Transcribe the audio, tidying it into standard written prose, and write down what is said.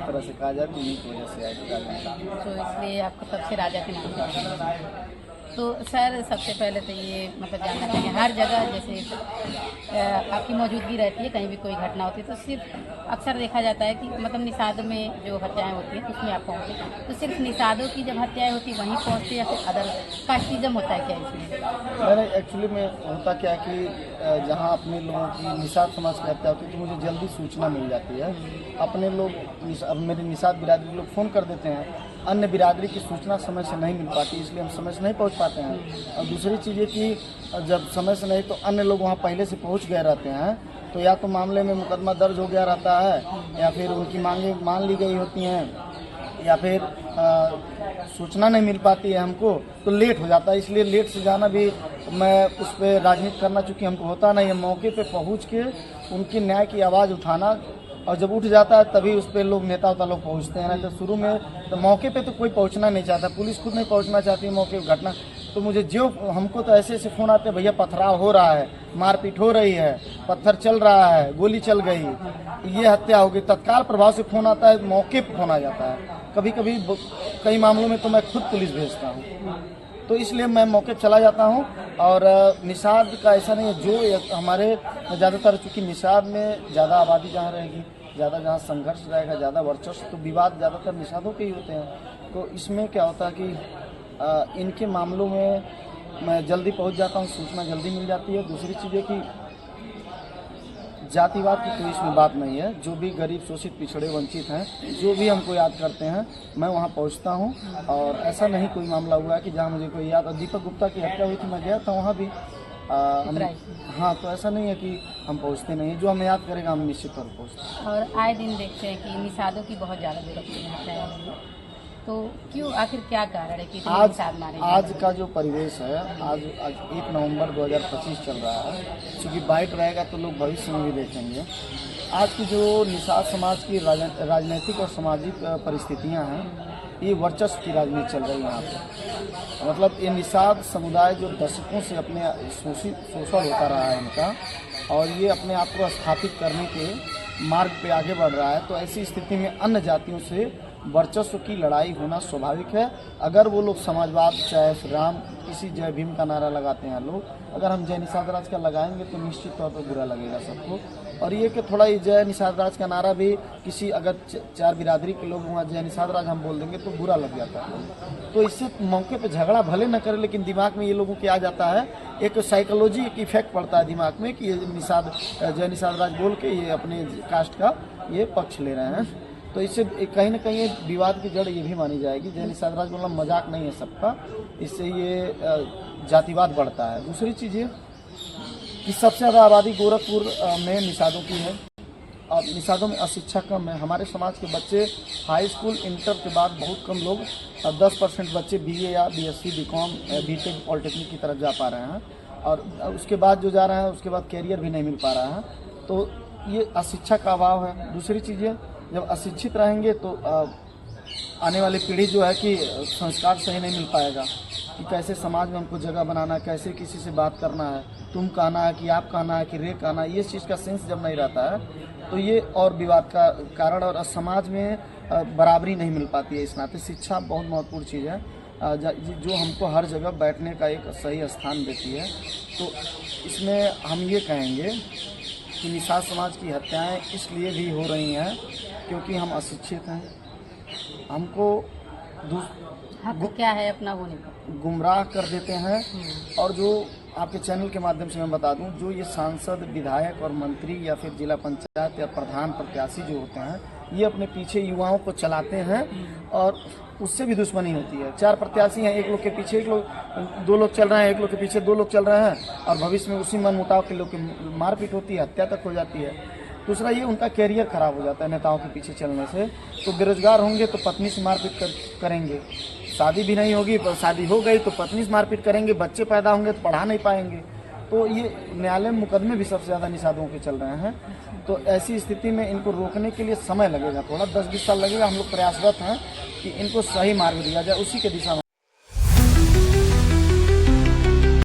तरह से कहा जाए तो उन्हीं की वजह से आए। तो इसलिए आपको तब से राजा के नाम से जाना। तो सर सबसे पहले तो ये मतलब जानना चाहिए, हर जगह जैसे आपकी मौजूदगी रहती है, कहीं भी कोई घटना होती है तो सिर्फ अक्सर देखा जाता है कि मतलब निषाद में जो हत्याएं होती हैं उसमें आप पहुँचते, तो सिर्फ निषादों की जब हत्याएं होती वहीं पहुँचते या फिर अदर कास्टिज्म होता है क्या इसमें? मैंने एक्चुअली में होता क्या है कि जहाँ अपने लोगों की निषाद समाज की हत्या होती है तो मुझे जल्दी सूचना मिल जाती है। अपने लोग मेरे निषाद बिरादरी के लोग फ़ोन कर देते हैं, अन्य बिरादरी की सूचना समय से नहीं मिल पाती, इसलिए हम समय से नहीं पहुंच पाते हैं। और दूसरी चीज़ ये कि जब समय से नहीं तो अन्य लोग वहां पहले से पहुंच गए रहते हैं, तो या तो मामले में मुकदमा दर्ज हो गया रहता है या फिर उनकी मांगे मान ली गई होती हैं या फिर सूचना नहीं मिल पाती है हमको, तो लेट हो जाता है। इसलिए लेट से जाना भी मैं उस पर राजनीति करना चूँकि हमको होता नहीं है, मौके पे पहुंच के उनकी न्याय की आवाज़ उठाना, और जब उठ जाता है तभी उस पर लोग नेता उता लोग पहुंचते हैं। नहीं तो शुरू में तो मौके पे तो कोई पहुंचना नहीं चाहता, पुलिस खुद नहीं पहुंचना चाहती मौके पर घटना। तो मुझे जो हमको तो ऐसे ऐसे फ़ोन आते हैं, भैया पथराव हो रहा है, मारपीट हो रही है, पत्थर चल रहा है, गोली चल गई, ये हत्या हो गई, तत्काल प्रभाव से फ़ोन आता है, मौके पर फ़ोन आ जाता है। कभी कभी कई मामलों में तो मैं खुद पुलिस भेजता हूँ, तो इसलिए मैं मौके पर चला जाता हूँ। और निषाद का ऐसा नहीं है, जो हमारे ज़्यादातर चूँकि निषाद में ज़्यादा आबादी जहाँ रहेगी, ज़्यादा जहाँ संघर्ष रहेगा, ज़्यादा वर्चस्व, तो विवाद ज़्यादातर निषादों के ही होते हैं। तो इसमें क्या होता है कि इनके मामलों में मैं जल्दी पहुंच जाता हूं, सूचना जल्दी मिल जाती है। दूसरी चीज़ है कि जातिवाद की कोई इसमें बात नहीं है, जो भी गरीब शोषित पिछड़े वंचित हैं, जो भी हमको याद करते हैं, मैं वहां पहुंचता हूं। और ऐसा नहीं कोई मामला हुआ है कि जहां मुझे कोई याद, और दीपक गुप्ता की हत्या हुई थी, मैं गया था वहाँ भी। हाँ, तो ऐसा नहीं है कि हम पहुँचते नहीं हैं, जो हमें याद करेगा हम निश्चित तौर पर पहुँचते हैं। और आए दिन देखते हैं कि निषादों की बहुत ज़्यादा हत्याएं, तो क्यों, आखिर क्या कारण है कि निषाद मारे? आज का जो परिवेश है, आज 1 नवंबर 2025 चल रहा है, क्योंकि बाइट रहेगा तो लोग भविष्य में भी देखेंगे। आज की जो निषाद समाज की राजनीतिक और सामाजिक परिस्थितियां हैं, ये वर्चस्व की राजनीति चल रही है यहाँ पे। मतलब ये निषाद समुदाय जो दशकों से अपने शोषण होता रहा है इनका, और ये अपने आप को स्थापित करने के मार्ग पे आगे बढ़ रहा है, तो ऐसी स्थिति में अन्य जातियों से वर्चस्व की लड़ाई होना स्वाभाविक है। अगर वो लोग समाजवाद, चाहे श्री राम, किसी जय भीम का नारा लगाते हैं लोग, अगर हम जय निषाद राज का लगाएंगे तो निश्चित तौर पर बुरा लगेगा सबको। और ये कि थोड़ा ये जय निषाद राज का नारा भी किसी अगर 4 बिरादरी के लोग वहाँ जय निषाद राज हम बोल देंगे तो बुरा लग जाता है। तो इससे मौके पे झगड़ा भले न करे, लेकिन दिमाग में ये लोगों के आ जाता है, एक साइकोलॉजी, एक इफेक्ट पड़ता है दिमाग में कि ये जय निषाद राज बोल के ये अपने कास्ट का ये पक्ष ले रहे हैं। तो इससे कहीं ना कहीं विवाद की जड़ ये भी मानी जाएगी, जय निषाद राज बोलना मजाक नहीं है सबका, इससे ये जातिवाद बढ़ता है। दूसरी चीज़ ये कि सबसे ज़्यादा आबादी गोरखपुर में निषादों की है, और निषादों में अशिक्षा कम है। हमारे समाज के बच्चे हाई स्कूल, इंटर के बाद बहुत कम लोग, 10% बच्चे BA या BSc, BCom, BTech, पॉलिटेक्निक की तरफ जा पा रहे हैं, और उसके बाद जो जा रहे हैं उसके बाद कैरियर भी नहीं मिल पा रहा है। तो ये अशिक्षा का अभाव है। दूसरी चीज़ें, जब अशिक्षित रहेंगे तो आने वाली पीढ़ी जो है कि संस्कार सही नहीं मिल पाएगा कि कैसे समाज में हमको जगह बनाना है, कैसे किसी से बात करना है, तुम कहना है कि आप कहना है कि रे कहना है, ये चीज़ का सेंस जब नहीं रहता है तो ये और विवाद का कारण, और समाज में बराबरी नहीं मिल पाती है। इस नाते शिक्षा बहुत महत्वपूर्ण चीज़ है, जो हमको हर जगह बैठने का एक सही स्थान देती है। तो इसमें हम ये कहेंगे कि निषाद समाज की हत्याएं इसलिए भी हो रही हैं क्योंकि हम अशिक्षित हैं, हमको क्या है अपना वो गुमराह कर देते हैं। और जो आपके चैनल के माध्यम से मैं बता दूं, जो ये सांसद, विधायक और मंत्री या फिर जिला पंचायत या प्रधान प्रत्याशी जो होते हैं, ये अपने पीछे युवाओं को चलाते हैं और उससे भी दुश्मनी होती है। 4 प्रत्याशी हैं, एक लोग के पीछे 2 लोग चल रहे हैं, एक लोग के पीछे 2 लोग चल रहे हैं, और भविष्य में उसी मनमुटाव के लोग की मारपीट होती है, हत्या तक हो जाती है। दूसरा ये उनका कैरियर खराब हो जाता है नेताओं के पीछे चलने से। तो बेरोजगार होंगे तो पत्नी से मारपीट करेंगे, शादी भी नहीं होगी, शादी हो गई तो पत्नी से मारपीट करेंगे, बच्चे पैदा होंगे तो पढ़ा नहीं पाएंगे। तो ये न्यायालय में मुकदमे भी सबसे ज़्यादा निषादों के चल रहे हैं। तो ऐसी स्थिति में इनको रोकने के लिए समय लगेगा, थोड़ा 10-20 साल लगेगा। हम लोग प्रयासरत हैं कि इनको सही मार्ग दिया जाए, उसी के दिशा में